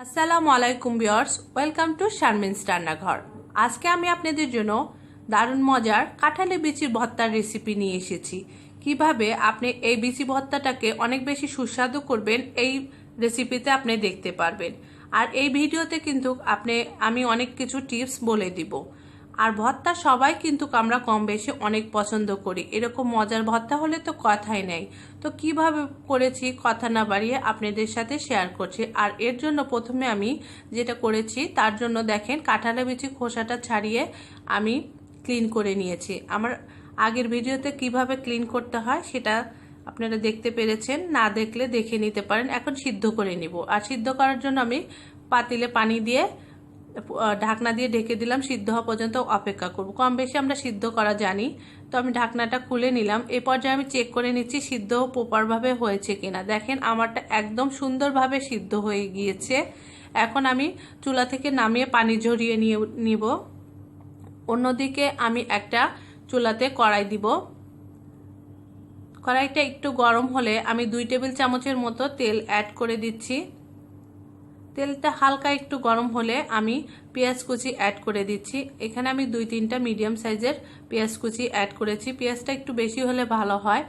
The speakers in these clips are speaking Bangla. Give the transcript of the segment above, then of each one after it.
আসসালামু আলাইকুম ভিউয়ার্স, ওয়েলকাম টু শারমিনস রান্নাঘর। আজকে আমি আপনাদের জন্য দারুণ মজার কাঁঠালের বিচির ভর্তার রেসিপি নিয়ে এসেছি। কিভাবে আপনি এই বিচি ভর্তাটাকে অনেক বেশি সুস্বাদু করবেন এই রেসিপিতে আপনি দেখতে পারবেন। আর এই ভিডিওতে কিন্তু আমি অনেক কিছু টিপস বলে দিব। আর ভর্তা সবাই কিন্তু আমরা কম বেশি অনেক পছন্দ করি, এরকম মজার ভর্তা হলে তো কথাই নেই। তো কিভাবে করেছি কথা না বাড়িয়ে আপনাদের সাথে শেয়ার করছি। আর এর জন্য প্রথমে আমি যেটা করেছি তার জন্য দেখেন কাঁঠালের বিচি খোসাটা ছাড়িয়ে আমি ক্লিন করে নিয়েছি। আমার আগের ভিডিওতে কিভাবে ক্লিন করতে হয় সেটা আপনারা দেখতে পেরেছেন, না দেখলে দেখে নিতে পারেন। এখন সিদ্ধ করে নিব। আর সিদ্ধ করার জন্য আমি পাতিলে পানি দিয়ে ঢাকনা দিয়ে ঢেকে দিলাম, সিদ্ধ হওয়া পর্যন্ত অপেক্ষা করব। কম বেশি আমরা সিদ্ধ করা জানি, তো আমি ঢাকনাটা খুলে নিলাম। এই পর্যায়ে আমি চেক করে নিচ্ছি সিদ্ধ প্রপারভাবে হয়েছে কিনা। দেখেন আমারটা একদম সুন্দরভাবে সিদ্ধ হয়ে গিয়েছে। এখন আমি চুলা থেকে নামিয়ে পানি ঝরিয়ে নিব। অন্যদিকে আমি একটা চুলাতে কড়াই দিব। কড়াইটা একটু গরম হলে আমি 2 টেবিল চামচের মতো তেল অ্যাড করে দিচ্ছি। তেলটা হালকা একটু গরম হলে আমি পেঁয়াজ কুচি অ্যাড করে দিচ্ছি। এখানে আমি 2-3টা মিডিয়াম সাইজের পেঁয়াজ কুচি অ্যাড করেছি। পেঁয়াজটা একটু বেশি হলে ভালো হয়।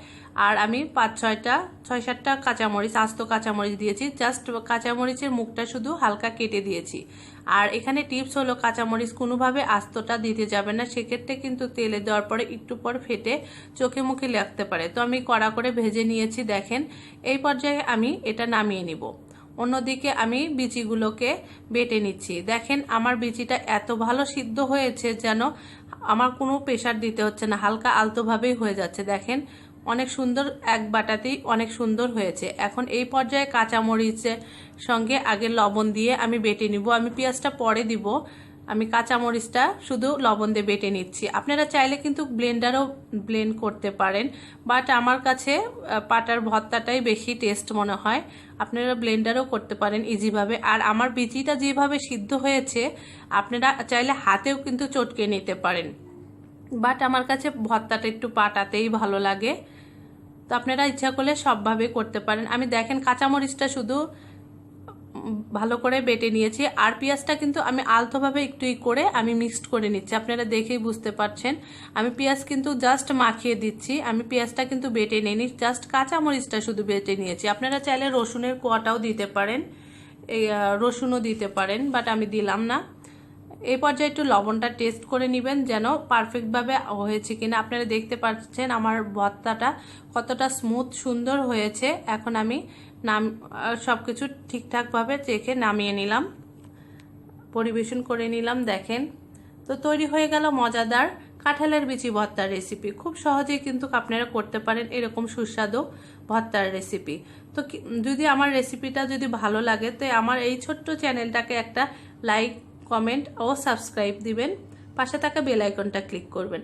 আর আমি 6-7টা কাঁচামরিচ, আস্ত কাঁচামরিচ দিয়েছি। জাস্ট কাঁচামরিচের মুখটা শুধু হালকা কেটে দিয়েছি। আর এখানে টিপস হলো কাঁচামরিচ কোনোভাবে আস্তটা দিতে যাবে না, সেক্ষেত্রে কিন্তু তেলে দেওয়ার পরে একটু পর ফেটে চোখে মুখে লাগতে পারে। তো আমি কড়া করে ভেজে নিয়েছি। দেখেন এই পর্যায়ে আমি এটা নামিয়ে নিব। অন্যদিকে আমি বিচিগুলোকে বেটে নিচ্ছি। দেখেন আমার বিচিটা এত ভালো সিদ্ধ হয়েছে যেন আমার কোনো প্রেসার দিতে হচ্ছে না, হালকা আলতোভাবেই হয়ে যাচ্ছে। দেখেন অনেক সুন্দর, এক বাটাতেই অনেক সুন্দর হয়েছে। এখন এই পর্যায়ে কাঁচামরিচের সঙ্গে আগে লবণ দিয়ে আমি বেটে নিব। আমি পেঁয়াজটা পরে দিব। আমি কাঁচামরিচটা শুধু লবণ দিয়ে বেটে নিচ্ছি। আপনারা চাইলে কিন্তু ব্লেন্ডারও ব্লেন্ড করতে পারেন, বাট আমার কাছে পাটার ভর্তাটাই বেশি টেস্ট মনে হয়। আপনারা ব্লেন্ডারও করতে পারেন ইজিভাবে। আর আমার বিচিটা যেভাবে সিদ্ধ হয়েছে আপনারা চাইলে হাতেও কিন্তু চটকে নিতে পারেন, বাট আমার কাছে ভর্তাটা একটু পাটাতেই ভালো লাগে। তো আপনারা ইচ্ছা করলে সবভাবে করতে পারেন। আমি দেখেন কাঁচামরিচটা শুধু ভালো করে বেটে নিয়েছি। আর পেঁয়াজটা কিন্তু আমি আলতোভাবে একটু করে আমি মিক্সড করে নিচ্ছি। আপনারা দেখেই বুঝতে পারছেন আমি পেঁয়াজ কিন্তু জাস্ট মাখিয়ে দিচ্ছি। আমি পেঁয়াজটা কিন্তু বেটে নিইনি, জাস্ট কাঁচামরিচটা শুধু বেটে নিয়েছি। আপনারা চাইলে রসুনের কোয়াটাও দিতে পারেন, এই রসুনও দিতে পারেন, বাট আমি দিলাম না। এই পর্যায়ে একটু লবণটা টেস্ট করে নেবেন যেন পারফেক্টভাবে হয়েছে কিনা। আপনারা দেখতে পাচ্ছেন আমার ভর্তাটা কতটা স্মুথ সুন্দর হয়েছে। এখন আমি সবকিছু ঠিকঠাকভাবে চেখে নামিয়ে নিলাম, পরিবেশন করে নিলাম। দেখেন তো তৈরি হয়ে গেল মজাদার কাঁঠালের বিচি ভর্তার রেসিপি। খুব সহজেই কিন্তু আপনারা করতে পারেন এরকম সুস্বাদু ভর্তার রেসিপি। তো যদি আমার রেসিপিটা যদি ভালো লাগে তো আমার এই ছোট্ট চ্যানেলটাকে একটা লাইক, কমেন্ট ও সাবস্ক্রাইব দিবেন। পাশে থাকা বেল আইকনটা ক্লিক করবেন।